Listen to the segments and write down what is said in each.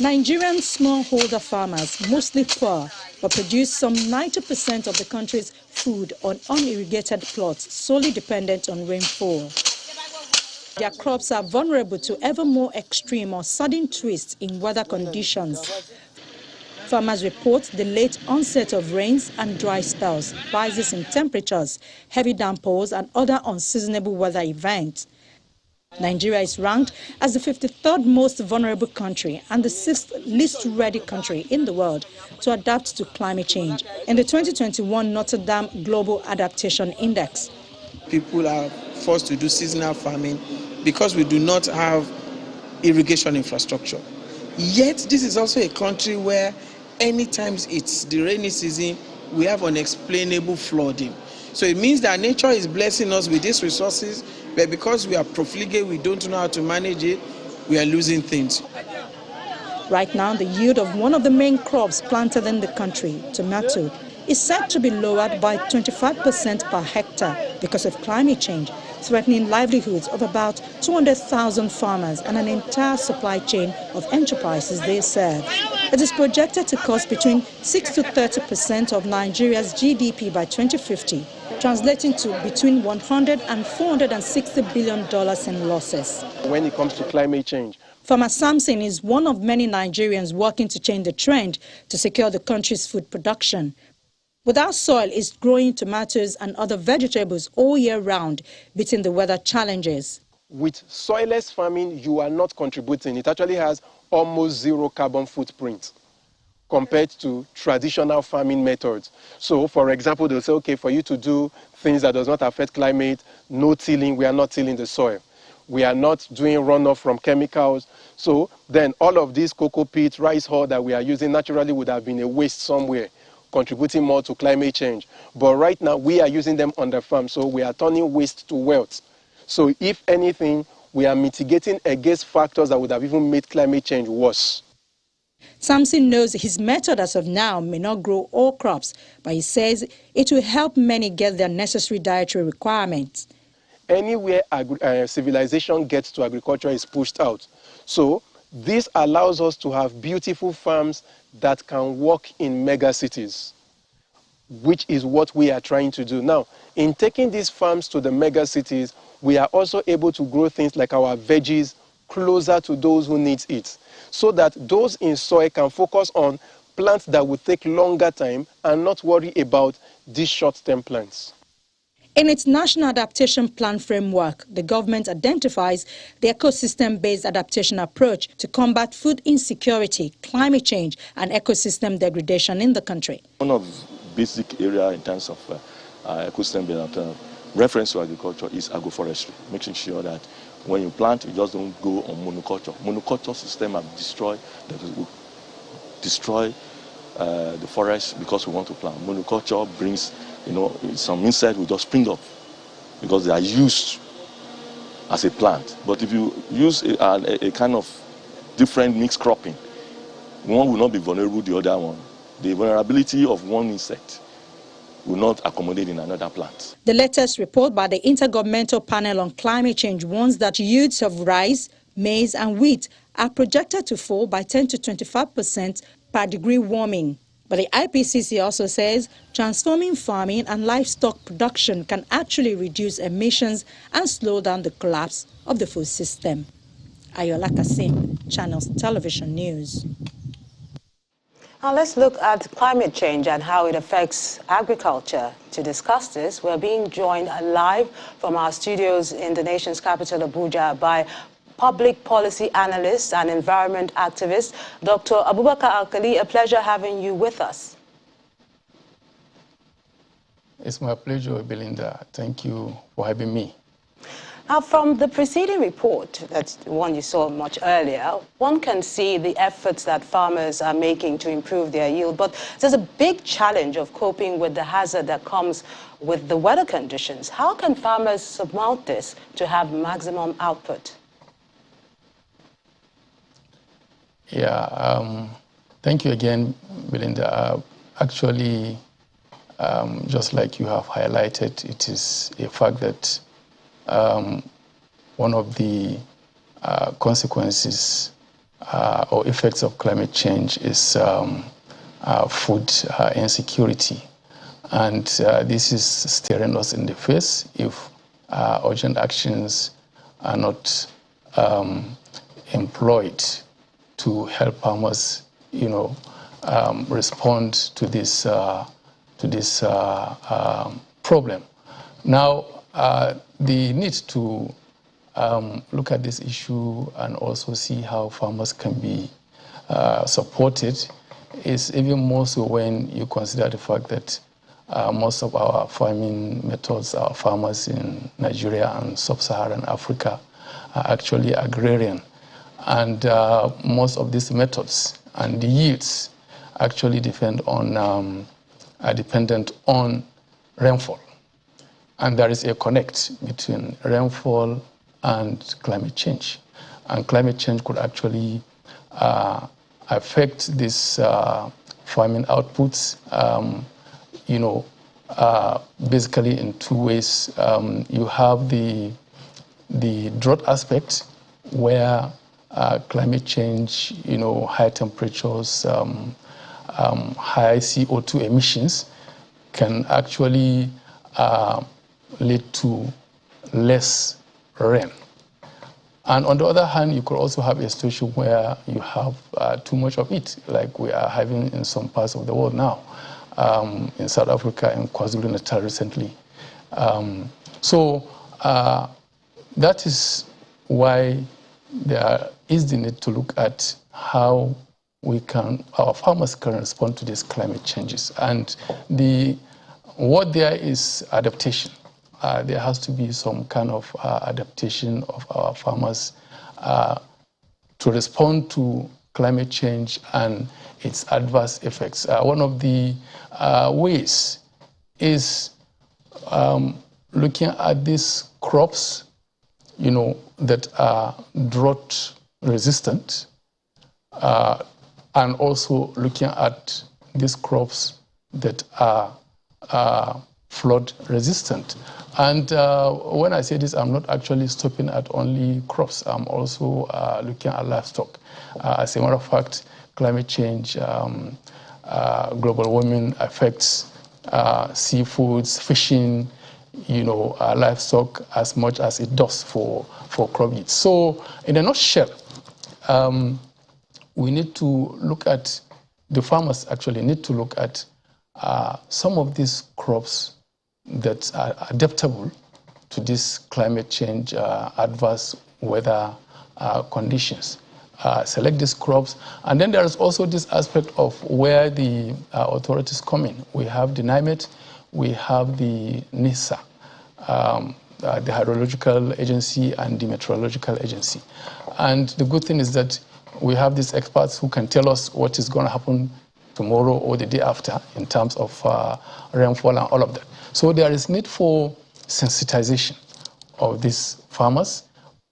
Nigerian smallholder farmers, mostly poor, but produce some 90% of the country's food on unirrigated plots solely dependent on rainfall. Their crops are vulnerable to ever more extreme or sudden twists in weather conditions. Farmers report the late onset of rains and dry spells, rises in temperatures, heavy downpours and other unseasonable weather events. Nigeria is ranked as the 53rd most vulnerable country and the 6th least ready country in the world to adapt to climate change in the 2021 Notre Dame Global Adaptation Index. People are forced to do seasonal farming because we do not have irrigation infrastructure. Yet, this is also a country where anytime it's the rainy season, we have unexplainable flooding. So it means that nature is blessing us with these resources, but because we are profligate, we don't know how to manage it, we are losing things. Right now, the yield of one of the main crops planted in the country, tomato, is said to be lowered by 25% per hectare because of climate change, threatening livelihoods of about 200,000 farmers and an entire supply chain of enterprises they serve. It is projected to cost between 6 to 30% of Nigeria's GDP by 2050, translating to between $100 and $460 billion in losses. When it comes to climate change, Farmer Samson is one of many Nigerians working to change the trend to secure the country's food production. Without soil, it's growing tomatoes and other vegetables all year round, beating the weather challenges. With soilless farming, you are not contributing. It actually has almost zero carbon footprint compared to traditional farming methods. So, for example, they'll say, okay, for you to do things that does not affect climate, no tilling, we are not tilling the soil. We are not doing runoff from chemicals. So then all of these cocoa peat, rice hull that we are using naturally would have been a waste somewhere, contributing more to climate change. But right now, we are using them on the farm, so we are turning waste to wealth. So if anything, we are mitigating against factors that would have even made climate change worse. Samson knows his method as of now may not grow all crops, but he says it will help many get their necessary dietary requirements. Anywhere civilization gets to, agriculture is pushed out. So this allows us to have beautiful farms that can work in mega cities, which is what we are trying to do. Now, in taking these farms to the mega cities, we are also able to grow things like our veggies closer to those who need it, so that those in soil can focus on plants that will take longer time and not worry about these short-term plants. In its National Adaptation Plan framework, the government identifies the ecosystem-based adaptation approach to combat food insecurity, climate change, and ecosystem degradation in the country. One of the basic areas in terms of ecosystem-based reference to agriculture is agroforestry, making sure that when you plant, you just don't go on monoculture. Monoculture system have destroyed the forest because we want to plant. Monoculture brings, some insects will just spring up because they are used as a plant. But if you use a kind of different mixed cropping, one will not be vulnerable to the other one. The vulnerability of one insect will not accommodate in another plant. The latest report by the Intergovernmental Panel on Climate Change warns that yields of rice, maize and wheat are projected to fall by 10 to 25% per degree warming. But the IPCC also says transforming farming and livestock production can actually reduce emissions and slow down the collapse of the food system. Ayola Kasim, Channels Television News. Now let's look at climate change and how it affects agriculture. To discuss this, we're being joined live from our studios in the nation's capital, Abuja, by public policy analyst and environment activist, Dr. Abubakar Alkali. A pleasure having you with us. It's my pleasure, Belinda. Thank you for having me. Now, from the preceding report, that's the one you saw much earlier, one can see the efforts that farmers are making to improve their yield. But there's a big challenge of coping with the hazard that comes with the weather conditions. How can farmers surmount this to have maximum output? Yeah, thank you again, Belinda. Actually, just like you have highlighted, it is a fact that one of the consequences or effects of climate change is food insecurity. And this is staring us in the face if urgent actions are not employed to help farmers, respond to this problem. Now, the need to look at this issue and also see how farmers can be supported is even more so when you consider the fact that most of our farming methods, our farmers in Nigeria and sub-Saharan Africa are actually agrarian. And most of these methods and the yields actually are dependent on rainfall. And there is a connect between rainfall and climate change. And climate change could actually affect these farming outputs, basically in two ways. You have the drought aspect, where climate change, high temperatures, high CO2 emissions can actually lead to less rain. And on the other hand, you could also have a situation where you have too much of it, like we are having in some parts of the world now, in South Africa and KwaZulu-Natal recently. That is why there is the need to look at how our farmers can respond to these climate changes. And what there is adaptation. There has to be some kind of adaptation of our farmers to respond to climate change and its adverse effects. One of the ways is looking at these crops, that are drought resistant, and also looking at these crops that are flood resistant. And when I say this, I'm not actually stopping at only crops. I'm also looking at livestock. As a matter of fact, climate change, global warming affects seafoods, fishing, livestock as much as it does for crop yields. So in a nutshell, we need to look at, the farmers actually need to look at some of these crops that are adaptable to this climate change, adverse weather conditions. Select these crops. And then there is also this aspect of where the authorities come in. We have the NIMET, we have the NISA, the Hydrological Agency and the Meteorological Agency. And the good thing is that we have these experts who can tell us what is going to happen tomorrow or the day after in terms of rainfall and all of that. So there is need for sensitization of these farmers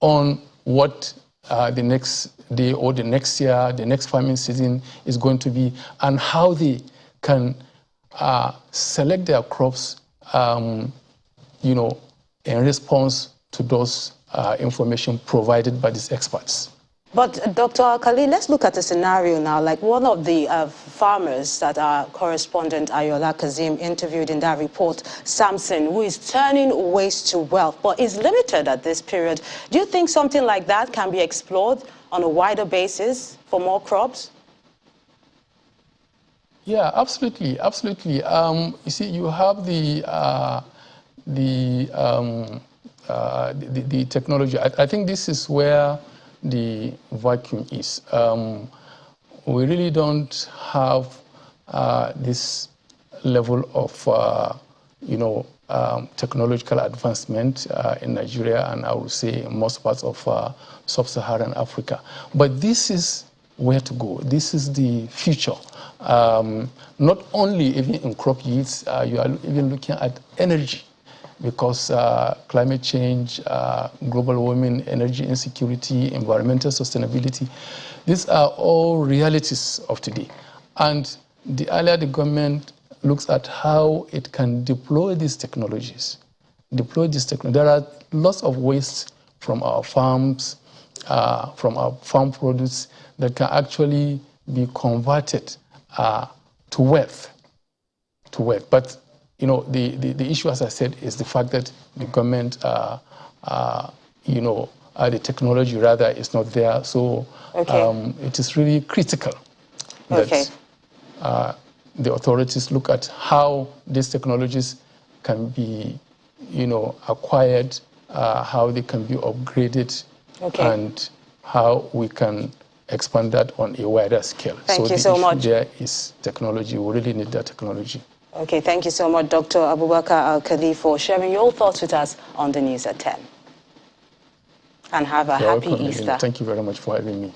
on what the next day or the next year, the next farming season is going to be, and how they can select their crops, in response to those information provided by these experts. But Dr. Alkali, let's look at a scenario now. Like one of the farmers that our correspondent Ayola Kazim interviewed in that report, Samson, who is turning waste to wealth, but is limited at this period. Do you think something like that can be explored on a wider basis for more crops? Yeah, absolutely, absolutely. You see, you have the technology. I think this is where the vacuum is. We really don't have this level of, technological advancement in Nigeria, and I would say in most parts of sub-Saharan Africa. But this is where to go. This is the future. Not only even in crop yields, you are even looking at energy, because climate change, global warming, energy insecurity, environmental sustainability, these are all realities of today. And the earlier the government looks at how it can deploy these technologies, there are lots of waste from our farms, from our farm produce that can actually be converted to wealth. But you know, the issue, as I said, is the fact that the government, you know, the technology rather is not there. So it is really critical that the authorities look at how these technologies can be, you know, acquired, how they can be upgraded, and how we can expand that on a wider scale. Thank you so much. There is technology. We really need that technology. Okay, thank you so much, Dr. Abubakar Al-Kadi, for sharing your thoughts with us on the news at 10. And have a happy Easter. Thank you very much for having me.